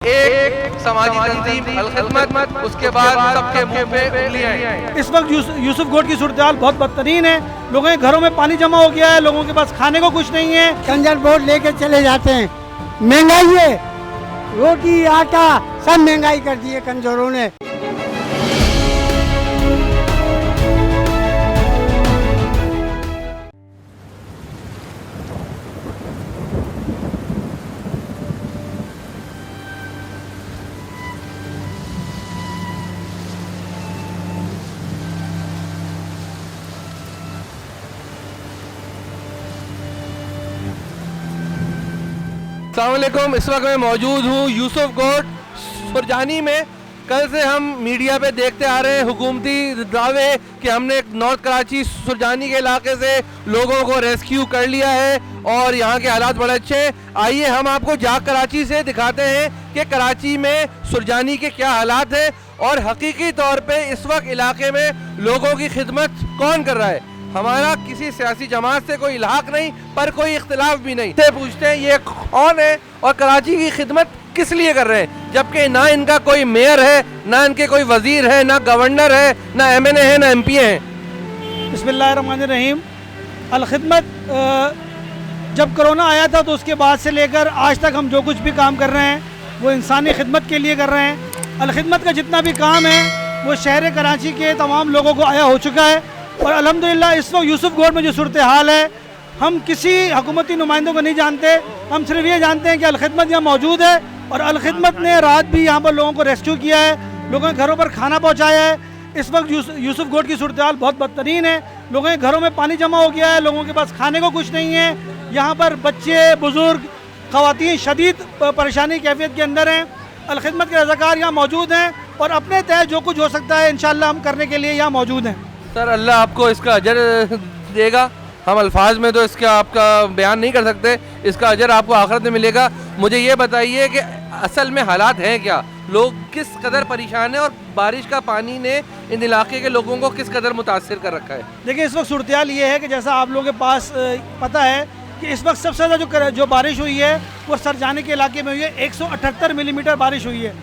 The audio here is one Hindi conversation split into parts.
एक समाजी तंजीम अल-खिदमत, उसके बाद सबके मुंह पे उंगलियां हैं। इस वक्त यूसुफ गोट की सूरत हाल बहुत बदतरीन है। लोगों के घरों में पानी जमा हो गया है, लोगों के पास खाने को कुछ नहीं है। कंजर बोर्ड लेके चले जाते हैं। महंगाई है, रोटी आटा सब महंगाई कर दी है कंजरों ने। अस्सलामुअलैकुम। इस वक्त मैं मौजूद हूँ यूसुफ गोट सुरजानी में। कल से हम मीडिया पे देखते आ रहे हैं हुकूमती दावे कि हमने नॉर्थ कराची सुरजानी के इलाके से लोगों को रेस्क्यू कर लिया है और यहाँ के हालात बड़े अच्छे हैं। आइए हम आपको जाग कराची से दिखाते हैं कि कराची में सुरजानी के क्या हालात हैं और हकीकी तौर पे इस वक्त इलाके में लोगों की खिदमत कौन कर रहा है। हमारा किसी सियासी जमात से कोई इल्हाक नहीं, पर कोई इख्तिलाफ भी नहीं। से पूछते हैं ये कौन है और कराची की खिदमत किस लिए कर रहे हैं, जबकि ना इनका कोई मेयर है, ना इनके कोई वजीर है, ना गवर्नर है, ना MNA है, ना MP हैं। बिस्मिल्लाहिर्रहमानिर्रहीम। अल-खिदमत जब कोरोना आया था तो उसके बाद से लेकर आज तक हम जो कुछ भी काम कर रहे हैं वो इंसानी खिदमत के लिए कर रहे हैं। अल-खिदमत का जितना भी काम है वो शहर कराची के तमाम लोगों को आया हो चुका है और अल्हम्दुलिल्लाह इस वक्त यूसुफ गोट में जो सूरत हाल है, हम किसी हुकूमती नुमाइंदों को नहीं जानते। हम सिर्फ ये जानते हैं कि अल-खिदमत यहाँ मौजूद है और अल-खिदमत ने रात भी यहाँ पर लोगों को रेस्क्यू किया है, लोगों के घरों पर खाना पहुँचाया है। इस वक्त यूसुफ गोट की सूरत हाल बहुत बदतरीन है। लोगों के घरों में पानी जमा हो गया है, लोगों के पास खाने को कुछ नहीं है। यहाँ पर बच्चे, बुज़ुर्ग, ख़वातीन शदीद परेशानी कैफियत के अंदर हैं। अल-खिदमत के रज़ाकार यहाँ मौजूद हैं और अपने तय जो कुछ हो सकता है इंशाअल्लाह हम करने के लिए यहाँ मौजूद हैं। सर अल्लाह आपको इसका अजर देगा। हम अल्फाज में तो इसका आपका बयान नहीं कर सकते, इसका अजर आपको आखिरत में मिलेगा। मुझे ये बताइए कि असल में हालात हैं क्या, लोग किस कदर परेशान हैं और बारिश का पानी ने इन इलाके के लोगों को किस कदर मुतासिर कर रखा है। देखिए इस वक्त सूरत हाल ये है कि जैसा आप लोगों के पास पता है कि इस वक्त सबसे ज़्यादा जो बारिश हुई है वो सरजानी के इलाके में हुई है। 178 मिलीमीटर बारिश हुई है।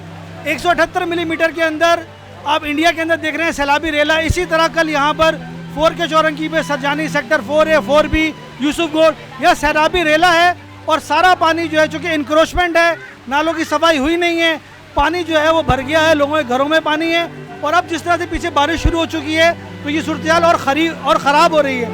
178 मिलीमीटर के अंदर आप इंडिया के अंदर देख रहे हैं सैलाबी रेला। इसी तरह कल यहाँ पर 4 के चौरंगी पे Sarjani sector 4A 4B Yusuf गोट यह सैलाबी रेला है और सारा पानी जो है चूँकि इंक्रोचमेंट है, नालों की सफाई हुई नहीं है, पानी जो है वो भर गया है, लोगों के घरों में पानी है। और अब जिस तरह से पीछे बारिश शुरू हो चुकी है तो ये सूरत हाल और ख़राब हो रही है।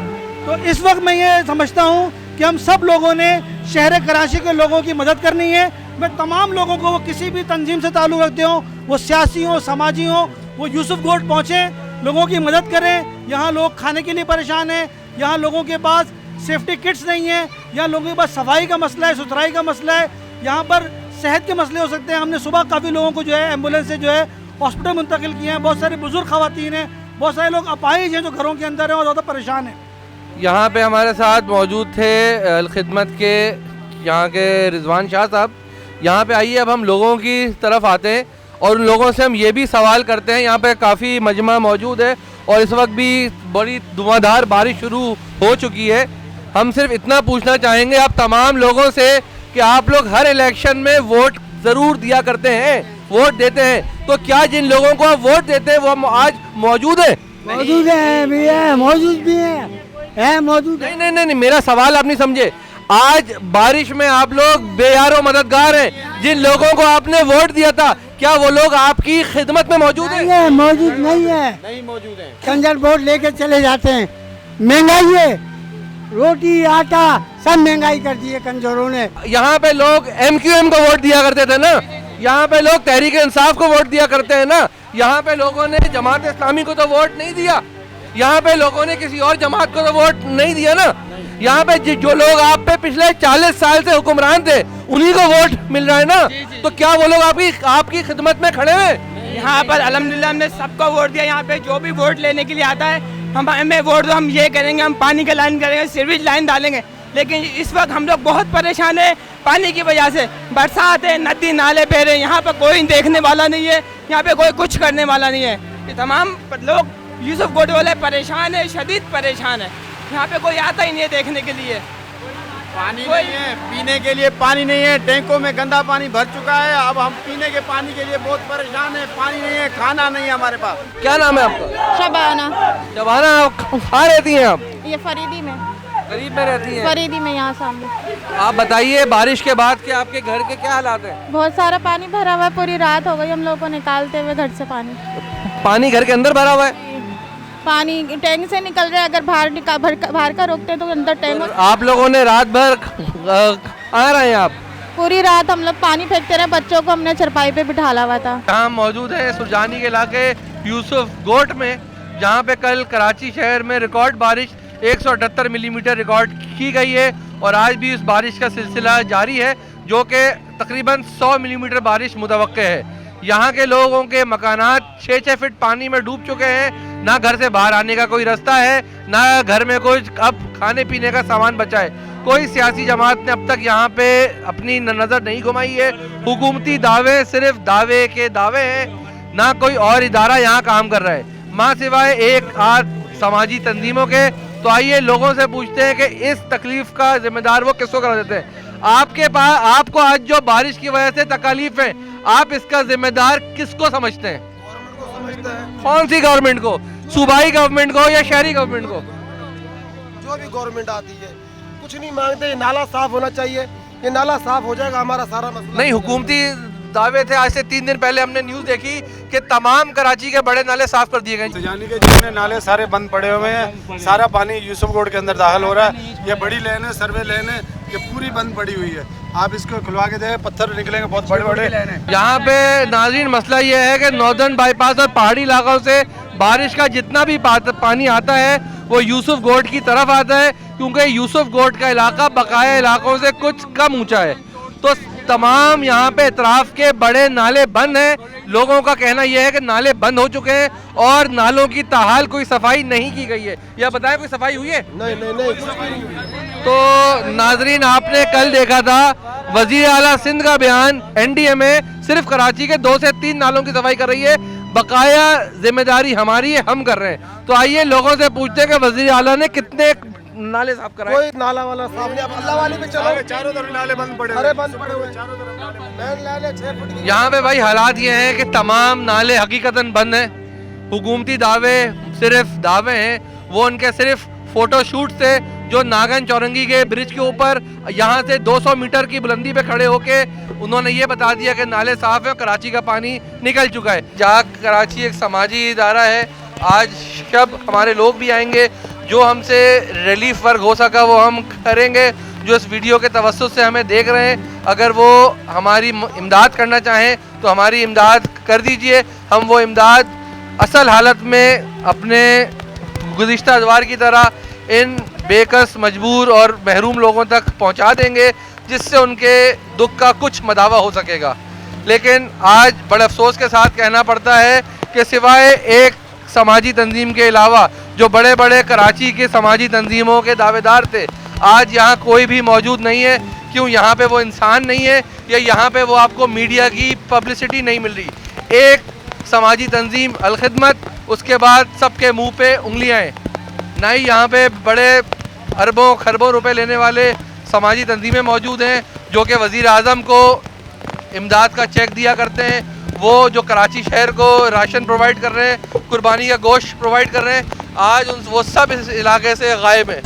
तो इस वक्त मैं ये समझता हूँ कि हम सब लोगों ने शहर कराची के लोगों की मदद करनी है। मैं तमाम लोगों को, वो किसी भी तंजीम से ताल्लुक़ रखते हों, वो सियासी हों, समाजी हों, वो यूसुफ गोट पहुँचें, लोगों की मदद करें। यहाँ लोग खाने के लिए परेशान हैं, यहाँ लोगों के पास सेफ्टी किट्स नहीं है, यहाँ लोगों के पास सफाई का मसला है, सुथराई का मसला है, यहाँ पर सेहत के मसले हो सकते हैं। हमने सुबह काफ़ी लोगों को जो है एम्बुलेंस से जो है हॉस्पिटल मुंतकिल किए हैं। बहुत सारे बुजुर्ग ख़वातीन हैं, बहुत सारे लोग अपाहिज हैं जो घरों के अंदर हैं और ज़्यादा परेशान हैं। यहाँ पे हमारे साथ मौजूद थे अल-खिदमत के यहाँ के रिजवान शाह साहब। यहाँ पे आइए अब हम लोगों की तरफ आते हैं और उन लोगों से हम ये भी सवाल करते हैं। यहाँ पे काफ़ी मजमा मौजूद है और इस वक्त भी बड़ी धुआंधार बारिश शुरू हो चुकी है। हम सिर्फ इतना पूछना चाहेंगे आप तमाम लोगों से कि आप लोग हर इलेक्शन में वोट ज़रूर दिया करते हैं, वोट देते हैं, तो क्या जिन लोगों को आप वोट देते हैं वो आज मौजूद है? मौजूद है भैया, मौजूद भी है मौजूद है। नहीं, मेरा सवाल आप नहीं समझे। आज बारिश में आप लोग बेयारो मददगार हैं। जिन लोगों को आपने वोट दिया था क्या वो लोग आपकी खिदमत में मौजूद हैं? मौजूद नहीं है, नहीं मौजूद है। कंजर बोर्ड लेके चले जाते हैं। महंगाई है, रोटी आटा सब महंगाई कर दी है कंजरों ने। यहाँ पे लोग MQM को वोट दिया करते थे ना, यहाँ पे लोग तहरीक इंसाफ को वोट दिया करते हैं ना, यहाँ पे लोगों ने जमात इस्लामी को तो वोट नहीं दिया, यहाँ पे लोगों ने किसी और जमात को तो वोट नहीं दिया ना। यहाँ पे जो लोग आप पे पिछले 40 साल से हुक्मरान थे उन्हीं को वोट मिल रहा है ना। तो क्या वो लोग आपकी खिदमत में खड़े हैं? यहाँ पर अल्हम्दुलिल्लाह हमने सबको वोट दिया। यहाँ पे जो भी वोट लेने के लिए आता है हमें वोट दो, हम ये करेंगे, हम पानी का लाइन करेंगे, सीवरेज लाइन डालेंगे। लेकिन इस वक्त हम लोग बहुत परेशान है पानी की वजह से। बरसात है, नदी नाले बह रहे हैं, यहाँ पर कोई देखने वाला नहीं है, यहाँ पे कोई कुछ करने वाला नहीं है। ये तमाम लोग यूसुफ गोट वाले परेशान है, शदीद परेशान है। यहाँ पे कोई आता ही नहीं है देखने के लिए। पानी नहीं है, पीने के लिए पानी नहीं है, टैंकों में गंदा पानी भर चुका है। अब हम पीने के पानी के लिए बहुत परेशान है, पानी नहीं है, खाना नहीं है हमारे पास। क्या नाम है आपका? शबाना। शबाना, आप कहाँ रहती हैं आप? ये फरीदी में। करीब में रहती हैं? फरीदी में, यहाँ सामने। आप बताइए बारिश के बाद के आपके घर के क्या हालात हैं? बहुत सारा पानी भरा हुआ है, पूरी रात हो गई हम लोग को निकालते हुए घर से पानी। पानी घर के अंदर भरा हुआ है? पानी टैंक से निकल रहा है, अगर बाहर का रोकते हैं तो अंदर टैंक। आप लोगों ने रात भर आ रहे हैं आप? पूरी रात हम लोग पानी फेंकते रहे, बच्चों को हमने चरपाई पे बिठाला हुआ था। यहाँ मौजूद है सुरजानी के इलाके यूसुफ गोट में, जहाँ पे कल कराची शहर में रिकॉर्ड बारिश 178 मिलीमीटर रिकॉर्ड की गई है और आज भी इस बारिश का सिलसिला जारी है, जो कि तकरीबन 100 मिलीमीटर बारिश मुतवक्के है। यहाँ के लोगों के मकानात 6-6 फीट पानी में डूब चुके हैं, ना घर से बाहर आने का कोई रास्ता है, ना घर में कुछ अब खाने पीने का सामान बचा है। कोई सियासी जमात ने अब तक यहाँ पे अपनी नज़र नहीं घुमाई है। हुकूमती दावे सिर्फ दावे के दावे हैं, ना कोई और इदारा यहाँ काम कर रहा है माँ सिवाय एक आध समाजी तंजीमों के। तो आइए लोगों से पूछते हैं कि इस तकलीफ का जिम्मेदार वो किसको करा देते हैं। आपके पास आपको आज जो बारिश की वजह से तकलीफ है, आप इसका जिम्मेदार किसको समझते हैं? कौन सी गवर्नमेंट को? सूबाई गवर्नमेंट को या शहरी गवर्नमेंट को? जो भी गवर्नमेंट आती है कुछ नहीं मांगते, ये नाला साफ होना चाहिए, ये नाला साफ हो जाएगा हमारा सारा मसला। नहीं, हुकूमती दावे थे। आज से 3 दिन पहले हमने न्यूज़ देखी कि तमाम कराची के बड़े नाले साफ कर दिए गए। सुरजानी के जितने नाले सारे बंद पड़े हुए हैं, सारा पानी यूसुफ गोड के अंदर दाखिल हो रहा है। ये बड़ी लेन है, सर्वे लेन है, ये पूरी बंद पड़ी हुई है। आप इसको खुलवा के देखें, पत्थर निकलेंगे बहुत बड़े बड़े। यहाँ पे नाज़रीन मसला ये है कि नॉर्दर्न बाईपास और पहाड़ी इलाकों से बारिश का जितना भी पानी आता है वो यूसुफ गोड की तरफ आता है, क्योंकि यूसुफ गोड का इलाका बकाया इलाकों से कुछ कम ऊंचा है। तो तमाम यहाँ पे इतराफ के बड़े नाले बंद हैं। लोगों का कहना यह है कि नाले बंद हो चुके हैं और नालों की ताहाल कोई सफाई नहीं की गई है। या बताएं कोई सफाई हुई है? नहीं नहीं नहीं। तो नाजरीन, आपने कल देखा था वजीर आला सिंध का बयान, एनडीएमए सिर्फ कराची के 2 से 3 नालों की सफाई कर रही है, बकाया जिम्मेदारी हमारी है, हम कर रहे हैं। तो आइए लोगों से पूछते हैं कि वजीर आला ने कितने नाले साफ कराए? कोई नाला वाला साफ नहीं। अब अल्लाह वाली पे चलो, चारों तरफ नाले बंद पड़े, अरे बंद पड़े हुए चारों तरफ। 6 फुट की। यहाँ पे भाई हालात ये हैं कि तमाम नाले हकीकतन बंद हैं। हुकूमती दावे सिर्फ दावे हैं, वो उनके सिर्फ फोटो शूट से जो नागन चौरंगी के ब्रिज के ऊपर यहाँ से 200 मीटर की बुलंदी पे खड़े होके उन्होंने ये बता दिया कि नाले साफ है, कराची का पानी निकल चुका है। जाग कराची एक समाजी इदारा है। आज जब हमारे लोग भी आएंगे, जो हमसे रिलीफ वर्क हो सका वो हम करेंगे। जो इस वीडियो के तवस्सुत से हमें देख रहे हैं, अगर वो हमारी इमदाद करना चाहें तो हमारी इमदाद कर दीजिए। हम वो इमदाद असल हालत में अपने गुज़िश्ता अदवार की तरह इन बेकस, मजबूर और महरूम लोगों तक पहुंचा देंगे, जिससे उनके दुख का कुछ मदावा हो सकेगा। लेकिन आज बड़े अफसोस के साथ कहना पड़ता है कि सिवाय एक समाजी तंजीम के अलावा जो बड़े बड़े कराची के समाजी तंजीमों के दावेदार थे, आज यहाँ कोई भी मौजूद नहीं है। क्यों? यहाँ पे वो इंसान नहीं है, या यहाँ पे वो आपको मीडिया की पब्लिसिटी नहीं मिल रही। एक समाजी तंजीम अल खिदमत, उसके बाद सबके मुंह पे उंगलियाँ हैं। ना ही यहाँ पे बड़े अरबों खरबों रुपए लेने वाले समाजी तंजीमें मौजूद हैं जो कि वज़ीर आज़म को इमदाद का चेक दिया करते हैं, वो जो कराची शहर को राशन प्रोवाइड कर रहे हैं, कुर्बानी का गोश्त प्रोवाइड कर रहे हैं, आज वो सब इस इलाके से गायब हैं।